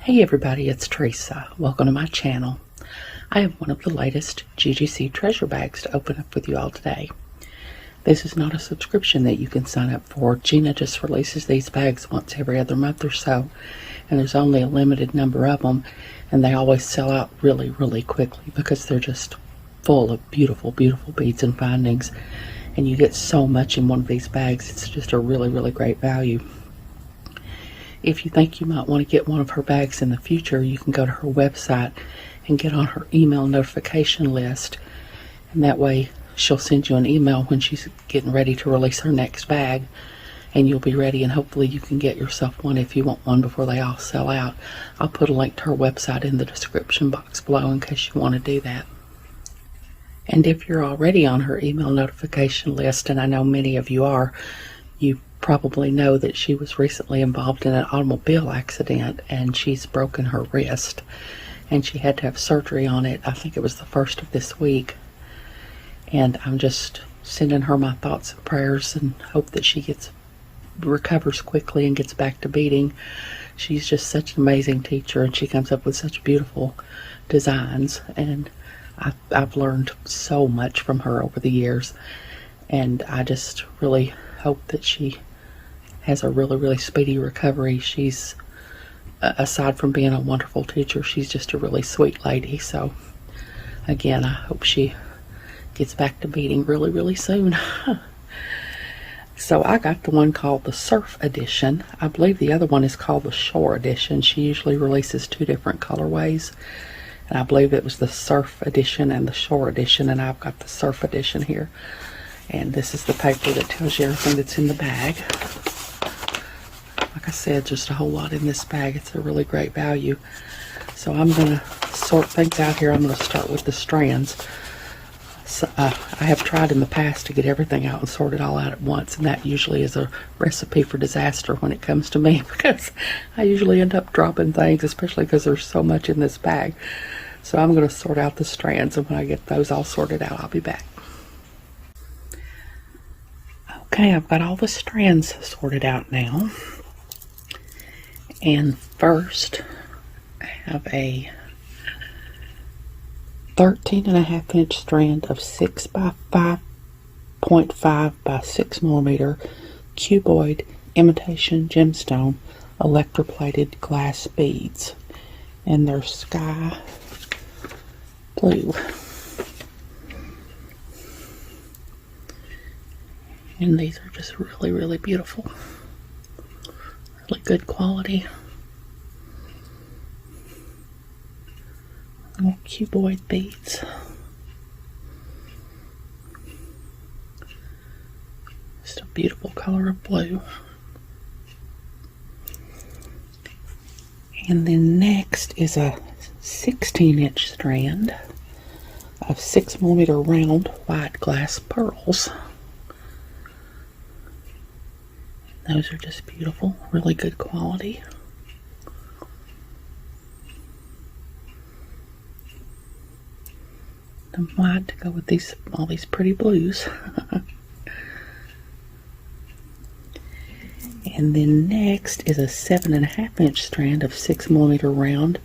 Hey everybody, it's Teresa. Welcome to my channel. I have one of the latest GGC treasure bags to open up with you all today. This is not a subscription that you can sign up for. Gina just releases these bags once every other month or so, and there's only a limited number of them, and they always sell out really quickly because they're just full of beautiful beads and findings, and you get so much in one of these bags. It's just a really great value. If you think you might want to get one of her bags in the future, you can go to her website and get on her email notification list, and that way she'll send you an email when she's getting ready to release her next bag, and you'll be ready, and hopefully you can get yourself one if you want one before they all sell out. I'll put a link to her website in the description box below in case you want to do that. And if you're already on her email notification list, and I know many of you are, you probably know that she was recently involved in an automobile accident and she's broken her wrist, and she had to have surgery on it. I think it was the first of this week, and I'm just sending her my thoughts and prayers and hope that she recovers quickly and gets back to beading. She's just such an amazing teacher, and she comes up with such beautiful designs, and I've learned so much from her over the years, and I just really hope that she has a really speedy recovery. She's, aside from being a wonderful teacher, she's just a really sweet lady. So again, I hope she gets back to beading really soon. So I got the one called the Surf Edition. I believe the other one is called the Shore Edition. She usually releases two different colorways, and I believe it was the Surf Edition and the Shore Edition, and I've got the Surf Edition here. And this is the paper that tells you everything that's in the bag. Like I said, just a whole lot in this bag. It's a really great value. So I'm going to sort things out here. I'm going to start with the strands. So, I have tried in the past to get everything out and sort it all out at once, and that usually is a recipe for disaster when it comes to me, because I usually end up dropping things, especially because there's so much in this bag. So I'm going to sort out the strands, and when I get those all sorted out, I'll be back. Okay, I've got all the strands sorted out now. And first, I have a 13.5 inch strand of 6 by 5.5 by 6 millimeter cuboid imitation gemstone electroplated glass beads, and they're sky blue. And these are just really beautiful. Really good quality. Little cuboid beads. Just a beautiful color of blue. And then next is a 16 inch strand of 6 millimeter round white glass pearls. Those are just beautiful, really good quality. The white to go with all these pretty blues. And then next is a 7.5 inch strand of 6 millimeter round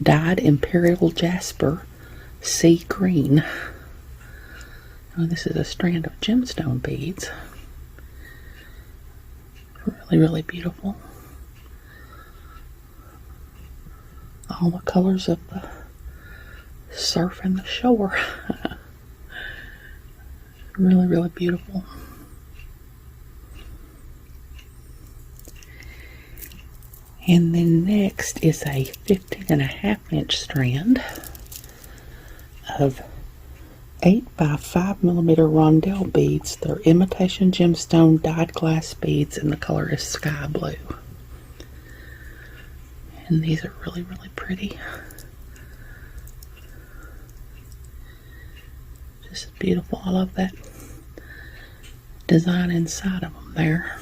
dyed imperial jasper sea green. Oh, this is a strand of gemstone beads. Really beautiful. All the colors of the surf and the shore. really beautiful. And then next is a 15.5 inch strand of 8 by 5 millimeter rondelle beads. They're imitation gemstone dyed glass beads, and the color is sky blue. And these are really pretty. Just beautiful. I love that design inside of them there.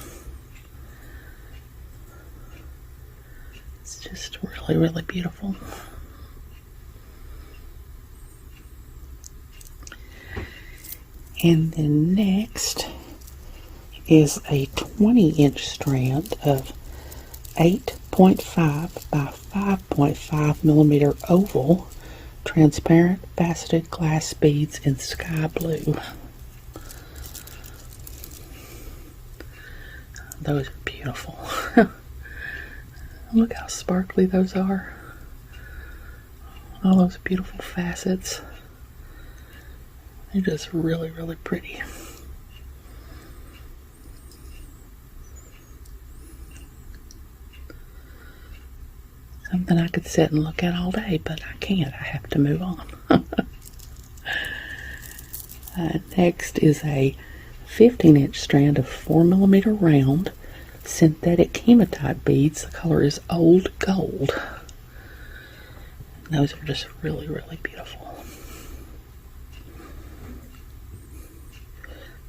It's just really beautiful. And then next is a 20 inch strand of 8 0.5 by 5.5 millimeter oval transparent faceted glass beads in sky blue. Those are beautiful. Look how sparkly those are. All those beautiful facets. They're just really, really pretty. Something I could sit and look at all day, but I can't. I have to move on. Next is a 15-inch strand of 4mm round synthetic hematite beads. The color is Old Gold. Those are just really, really beautiful.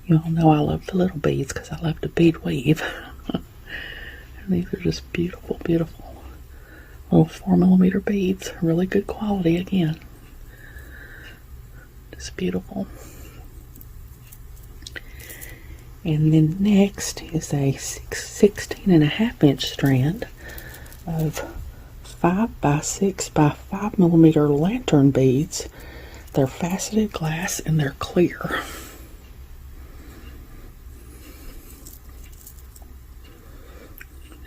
You all know I love the little beads because I love to bead weave. And these are just beautiful, beautiful. Little 4mm beads. Really good quality again. Just beautiful. And then next is a 16.5-inch strand of 5 by 6 by 5mm lantern beads. They're faceted glass and they're clear.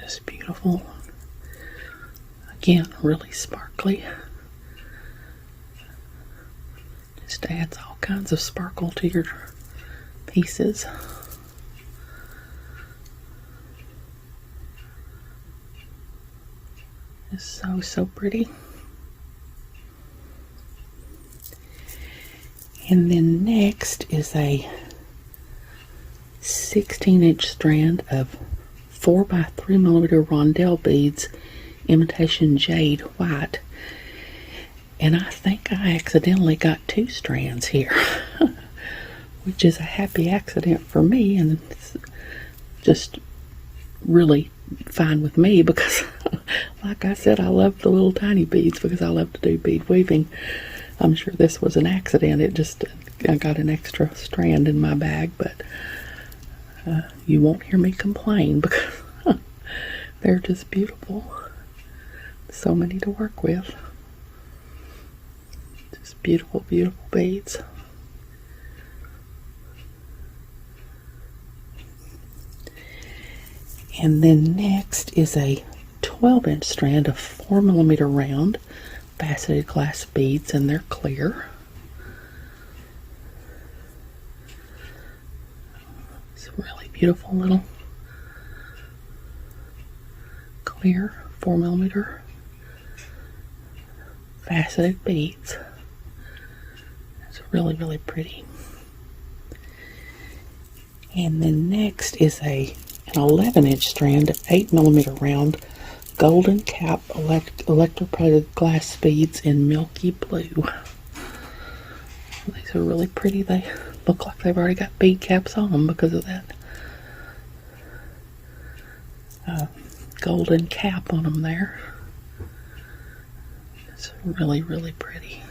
Just beautiful. Again, really sparkly. Just adds all kinds of sparkle to your pieces. It's so, so pretty. And then next is a 16-inch strand of 4 by 3mm rondelle beads, imitation jade white. And I think I accidentally got 2 strands here, which is a happy accident for me, and it's just really fine with me because like I said, I love the little tiny beads because I love to do bead weaving. I'm sure this was an accident. It just, I got an extra strand in my bag, but you won't hear me complain because they're just beautiful. So many to work with. Just beautiful, beautiful beads. And then next is a 12-inch strand of 4mm round faceted glass beads, and they're clear. It's a really beautiful little clear 4mm faceted beads. It's really, really pretty. And then next is an 11-inch strand of 8mm round golden cap electroplated glass beads in milky blue. These are really pretty. They look like they've already got bead caps on them because of that golden cap on them there. It's really, really pretty.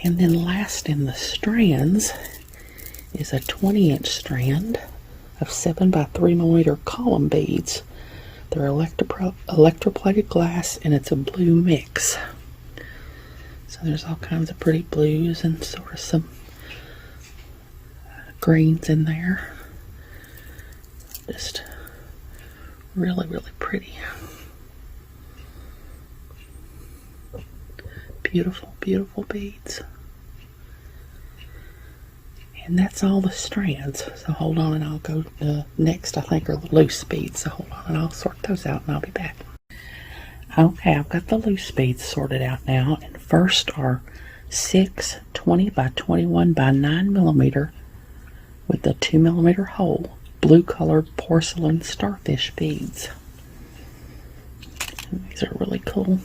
And then last in the strands is a 20-inch strand of 7 by 3mm column beads. They're electroplated glass, and it's a blue mix. So there's all kinds of pretty blues and sort of some greens in there. Just really, really pretty. Beautiful, beautiful beads. And that's all the strands. So hold on and I'll go next, I think, are the loose beads. So hold on and I'll sort those out and I'll be back. Okay, I've got the loose beads sorted out now. And first are 6 20 by 21 by 9mm with a 2mm hole, blue colored porcelain starfish beads. And these are really cool.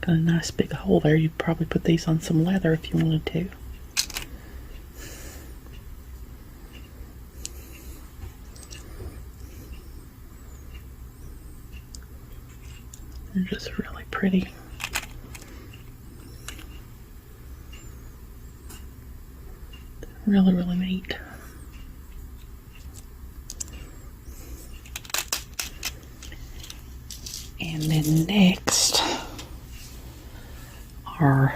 Got a nice big hole there. You'd probably put these on some leather if you wanted to. They're just really pretty. Really, really neat. And then next are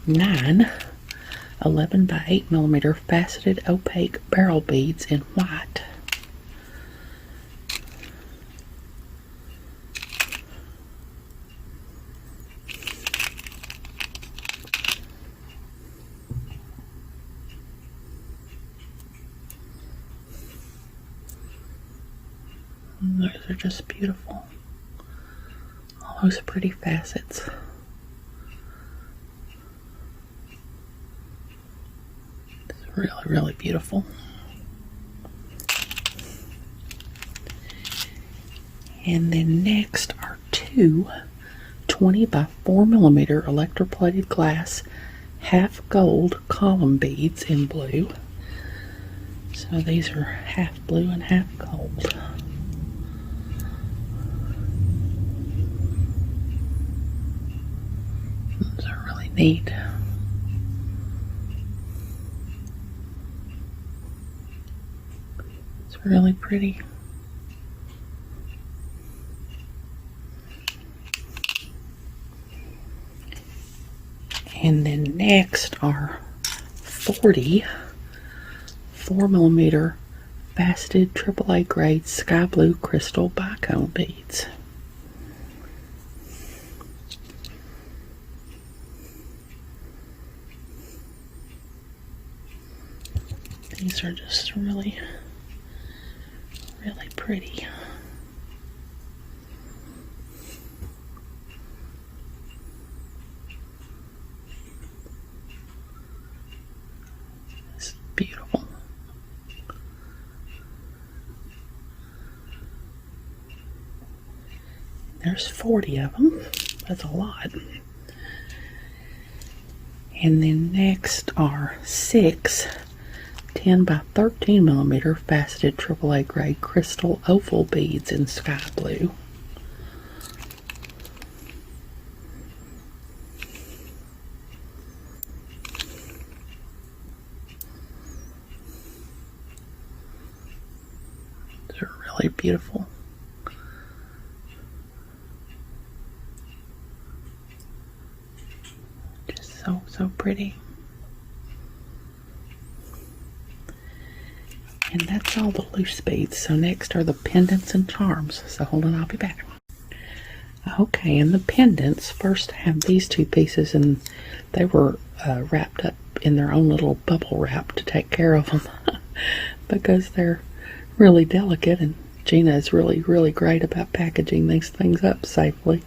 9 11 by 8 millimeter faceted opaque barrel beads in white. And those are just beautiful. All those pretty facets. It's really, really beautiful. And then next are 2 20 by 4 millimeter electroplated glass half gold column beads in blue. So these are half blue and half gold. Those are really neat. It's really pretty. And then next are 40 4 millimeter faceted AAA grade sky blue crystal bicone beads. These are just really, really pretty. It's beautiful. There's 40 of them. That's a lot. And then next are 6 10 by 13 millimeter faceted AAA grade crystal oval beads in sky blue. They're really beautiful. Just so pretty. And that's all the loose beads. So next are the pendants and charms. So hold on, I'll be back. Okay, and the pendants first have these 2 pieces, and they were wrapped up in their own little bubble wrap to take care of them because they're really delicate, and Gina is really, really great about packaging these things up safely.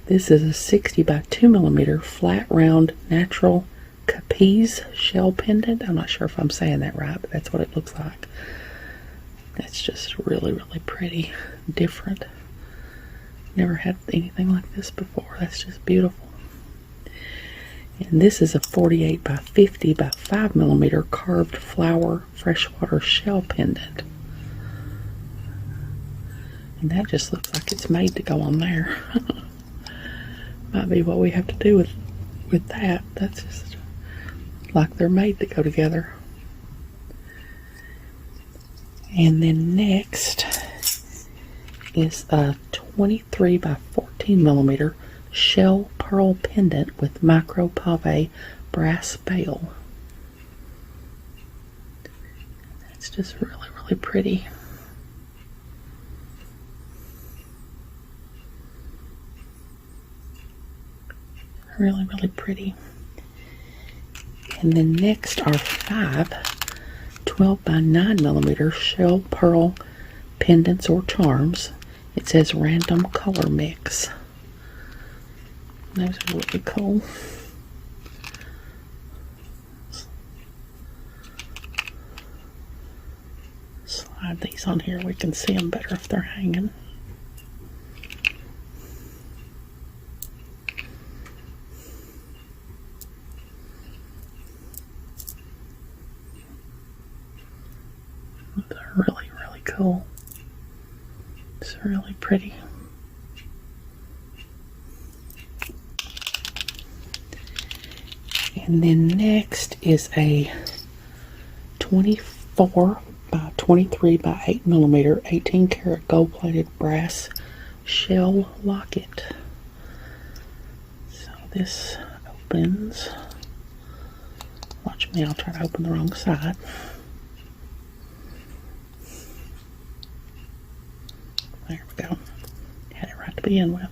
This is a 60 by 2 millimeter flat round natural Capiz shell pendant. I'm not sure if I'm saying that right, but that's what it looks like. That's just really, really pretty. Different. Never had anything like this before. That's just beautiful. And this is a 48 by 50 by 5 millimeter carved flower freshwater shell pendant. And that just looks like it's made to go on there. Might be what we have to do with that. That's just like they're made to go together. And then next is a 23 by 14 millimeter shell pearl pendant with micro pave brass bail. It's just really, really pretty. Really, really pretty. And then next are 5 12 by 9 millimeter shell pearl pendants or charms. It says random color mix. Those are really cool. Slide these on here, we can see them better if they're hanging. They're really, really cool. It's really pretty. And then next is a 24 by 23 by 8 millimeter 18 karat gold plated brass shell locket. So this opens. Watch me, I'll try to open the wrong side. There we go. Had it right to begin with.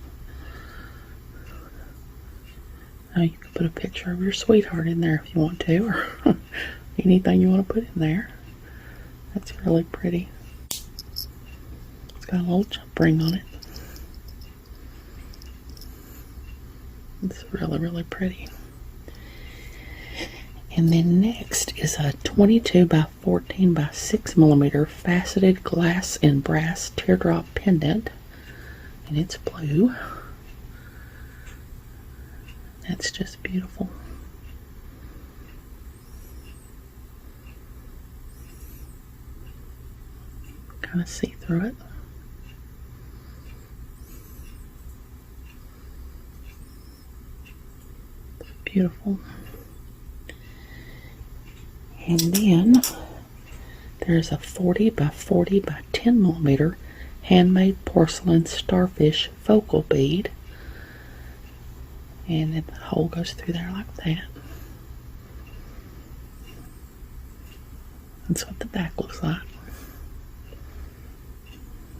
Now you can put a picture of your sweetheart in there if you want to, or anything you want to put in there. That's really pretty. It's got a little jump ring on it. It's really, really pretty. And then next is a 22 by 14 by 6 millimeter faceted glass and brass teardrop pendant. And it's blue. That's just beautiful. Kind of see through it. It's beautiful. And then there's a 40 by 40 by 10 millimeter handmade porcelain starfish focal bead. And then the hole goes through there like that. That's what the back looks like.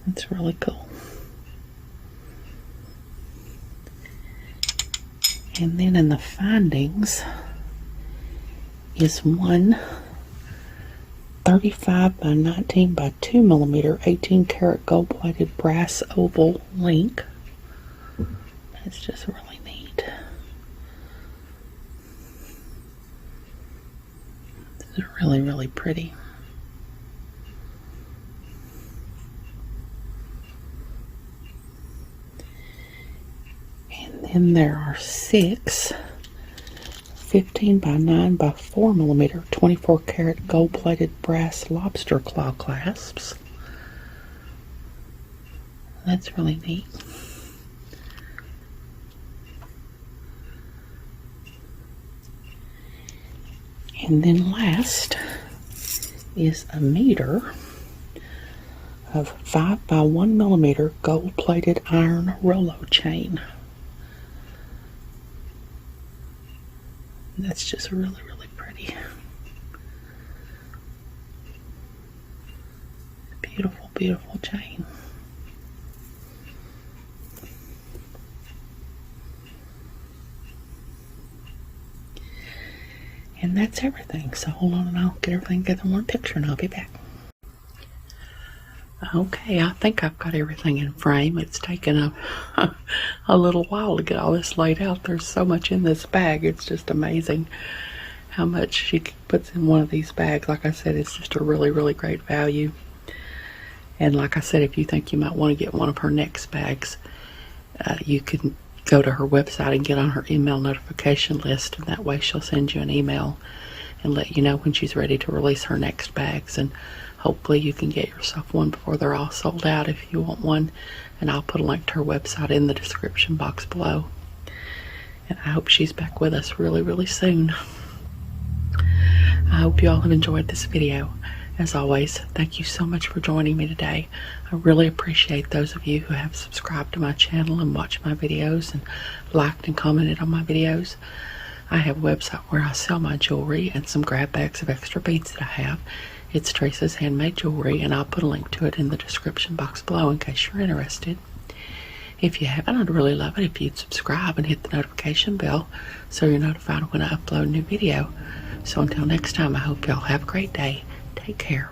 It's really cool. And then in the findings is one 35 by 19 by 2 millimeter 18 karat gold plated brass oval link. It's just really neat. This is really, really pretty. And then there are 6 15 by 9 by 4 millimeter 24 karat gold plated brass lobster claw clasps. That's really neat. And then last is a meter of 5 by 1 millimeter gold plated iron Rolo chain. That's just really, really pretty. Beautiful, beautiful chain. And that's everything. So hold on and I'll get everything together in one picture and I'll be back. Okay, I think I've got everything in frame. It's taken a little while to get all this laid out. There's so much in this bag. It's just amazing how much she puts in one of these bags. Like I said, it's just a really, really great value. And like I said, if you think you might want to get one of her next bags, you can go to her website and get on her email notification list, and that way she'll send you an email and let you know when she's ready to release her next bags. And hopefully you can get yourself one before they're all sold out if you want one. And I'll put a link to her website in the description box below. And I hope she's back with us really, really soon. I hope you all have enjoyed this video. As always, thank you so much for joining me today. I really appreciate those of you who have subscribed to my channel and watched my videos and liked and commented on my videos. I have a website where I sell my jewelry and some grab bags of extra beads that I have. It's Teresa's Handmade Jewelry, and I'll put a link to it in the description box below in case you're interested. If you haven't, I'd really love it if you'd subscribe and hit the notification bell so you're notified when I upload a new video. So until next time, I hope y'all have a great day. Take care.